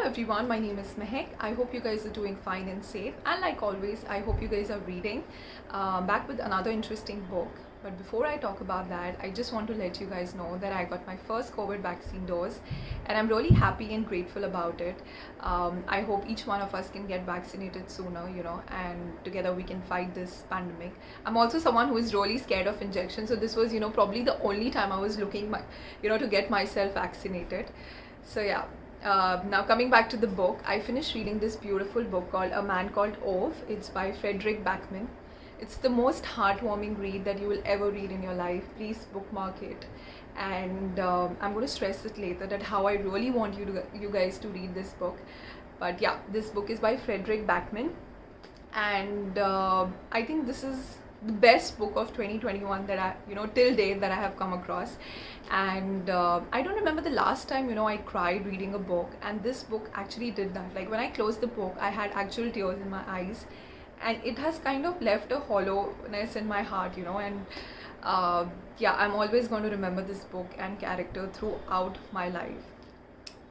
everyone, my name is Mehek. I hope you guys are doing fine and safe, and like always I hope you guys are reading. Back with another interesting book. But before I talk about that, I just want to let you guys know that I got my first COVID vaccine dose and I'm really happy and grateful about it. I hope each one of us can get vaccinated sooner, and together we can fight this pandemic. I'm also someone who is really scared of injections, so this was, probably the only time I was looking to get myself vaccinated. So yeah. Now coming back to the book, I finished reading this beautiful book called A Man Called Ove. It's by Fredrik Backman. It's the most heartwarming read that you will ever read in your life. Please bookmark it. And I'm going to stress it later that how I really want you guys to read this book. But yeah, this book is by Fredrik Backman, and I think this is the best book of 2021 that I till date that I have come across. And I don't remember the last time I cried reading a book, and this book actually did that. Like when I closed the book, I had actual tears in my eyes, and it has kind of left a hollowness in my heart, and yeah, I'm always going to remember this book and character throughout my life.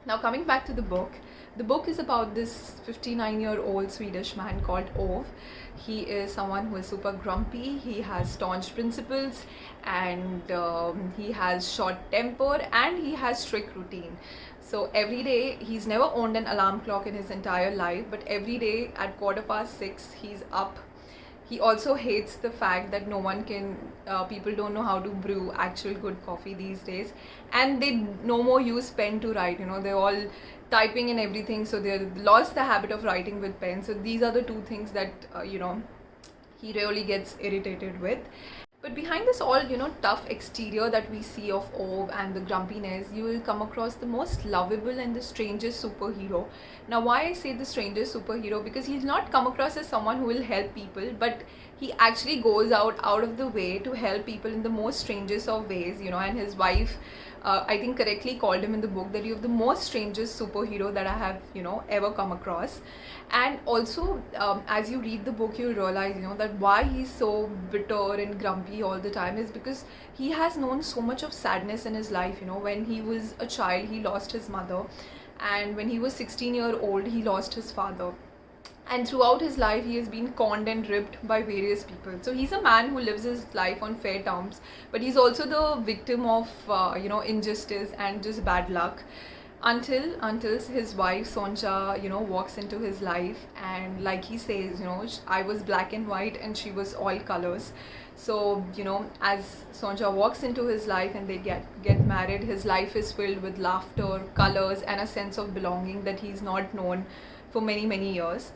Now coming back to the book is about this 59-year-old Swedish man called Ove. He is someone who is super grumpy, he has staunch principles, and he has short temper, and he has strict routine. So every day, he's never owned an alarm clock in his entire life, but every day at 6:15 he's up. He also hates the fact that people don't know how to brew actual good coffee these days, and they no more use pen to write. They're all typing and everything, so they lost the habit of writing with pen. So these are the two things that he really gets irritated with. But behind this all, tough exterior that we see of Ove and the grumpiness, you will come across the most lovable and the strangest superhero. Now, why I say the strangest superhero? Because he's not come across as someone who will help people, but he actually goes out of the way to help people in the most strangest of ways, and his wife, I think correctly called him in the book that you have the most strangest superhero that I have, ever come across. And also, as you read the book, you'll realize, that why he's so bitter and grumpy all the time is because he has known so much of sadness in his life. When he was a child, he lost his mother, and when he was 16-year-old, he lost his father. And throughout his life, he has been conned and ripped by various people. So he's a man who lives his life on fair terms, but he's also the victim of injustice and just bad luck. Until his wife Sonja walks into his life, and like he says, I was black and white and she was all colors. So as Sonja walks into his life and they get married, his life is filled with laughter, colors, and a sense of belonging that he's not known for many years.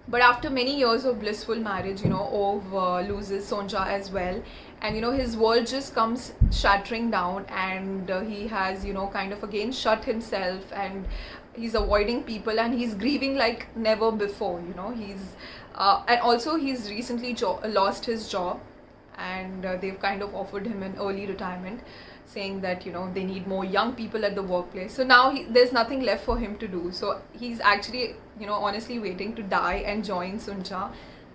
But after many years of blissful marriage, Ove loses Sonja as well. And, his world just comes shattering down, and he has, kind of again shut himself, and he's avoiding people, and he's grieving like never before, and also he's recently lost his job, and they've kind of offered him an early retirement, saying that they need more young people at the workplace. So now there's nothing left for him to do, so he's actually honestly waiting to die and join Sonja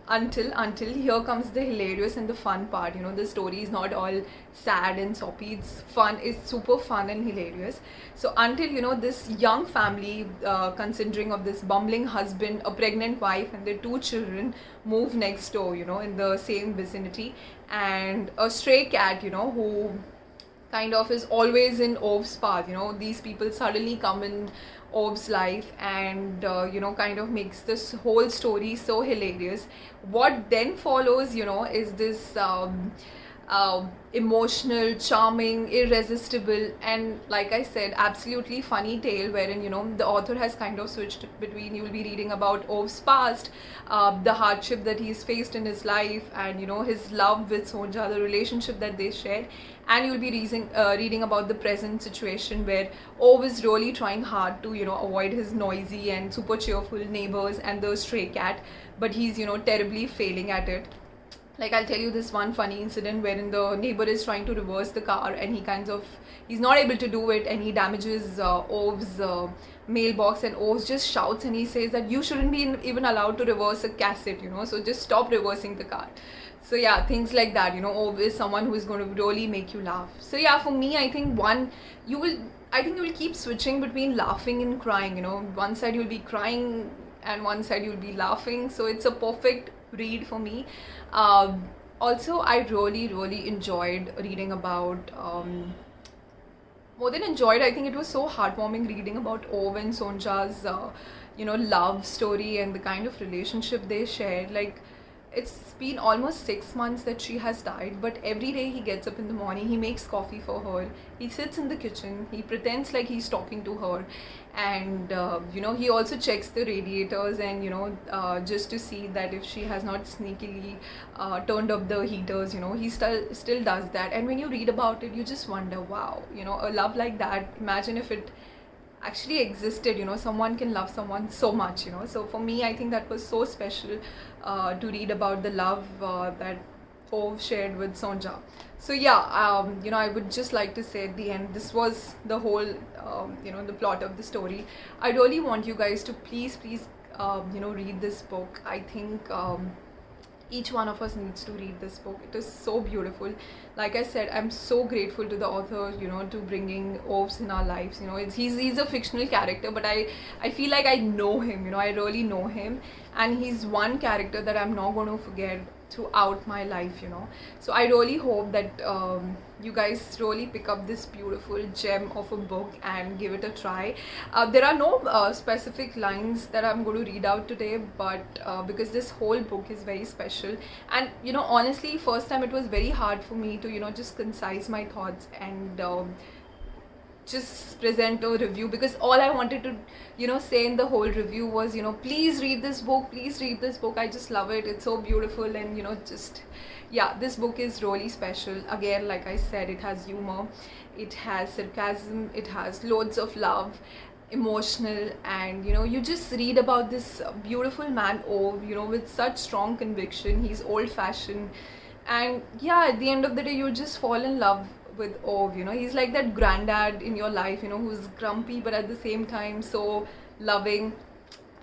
until here comes the hilarious and the fun part. The story is not all sad and soppy, it's fun, it's super fun and hilarious. So until this young family considering of this bumbling husband, a pregnant wife, and their 2 children move next door, in the same vicinity, and a stray cat, who kind of is always in Ove's path. These people suddenly come in Ove's life, and kind of makes this whole story so hilarious. What then follows, is this emotional, charming, irresistible, and like I said, absolutely funny tale wherein the author has kind of switched between, you'll be reading about Ove's past, the hardship that he's faced in his life, and his love with Sonja, the relationship that they shared, and you'll be reading about the present situation where Ove is really trying hard to avoid his noisy and super cheerful neighbors and the stray cat, but he's terribly failing at it. Like, I'll tell you this one funny incident wherein the neighbor is trying to reverse the car, and he's not able to do it, and he damages Ove's mailbox, and Ove just shouts and he says that you shouldn't be even allowed to reverse a cassette, so just stop reversing the car. So yeah, things like that, Ove is someone who is going to really make you laugh. So yeah, for me, I think I think you'll keep switching between laughing and crying. One side you'll be crying and one side you'll be laughing. So it's a perfect read for me. Also, I really enjoyed reading about. More than enjoyed, I think it was so heartwarming reading about Ove and Sonja's, love story and the kind of relationship they shared. Like, it's been almost 6 months that she has died, but every day he gets up in the morning, he makes coffee for her, he sits in the kitchen, he pretends like he's talking to her, and he also checks the radiators, and just to see that if she has not sneakily turned up the heaters, he still does that. And when you read about it, you just wonder, wow, a love like that, imagine if it actually existed. Someone can love someone so much. So for me, I think that was so special to read about the love that Ove shared with Sonja. So yeah, I would just like to say at the end, this was the whole the plot of the story. I really want you guys to please read this book. I think each one of us needs to read this book. It is so beautiful. Like I said, I'm so grateful to the author, to bringing Oves in our lives. He's a fictional character, but I feel like I know him. I really know him, and he's one character that I'm not going to forget throughout my life. So I really hope that you guys really pick up this beautiful gem of a book and give it a try. There are no specific lines that I'm going to read out today, but because this whole book is very special, and honestly, first time it was very hard for me to just concise my thoughts and just present a review, because all I wanted to say in the whole review was please read this book, please read this book. I just love it, it's so beautiful, and just yeah, this book is really special. Again, like I said, it has humor, it has sarcasm, it has loads of love, emotional, and you just read about this beautiful man, Ove, with such strong conviction. He's old fashioned, and yeah, at the end of the day, you just fall in love with Ove. He's like that granddad in your life, who's grumpy but at the same time so loving.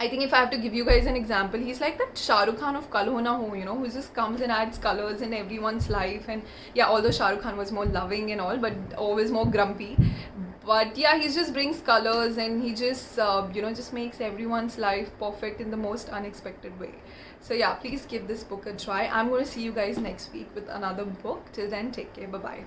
I think if I have to give you guys an example, he's like that Shah Rukh Khan of Kal Ho Na Ho, who just comes and adds colors in everyone's life. And yeah, although Shah Rukh Khan was more loving and all, but always more grumpy. But yeah, he just brings colors, and he just just makes everyone's life perfect in the most unexpected way. So yeah, please give this book a try. I'm going to see you guys next week with another book. Till then, take care. Bye bye.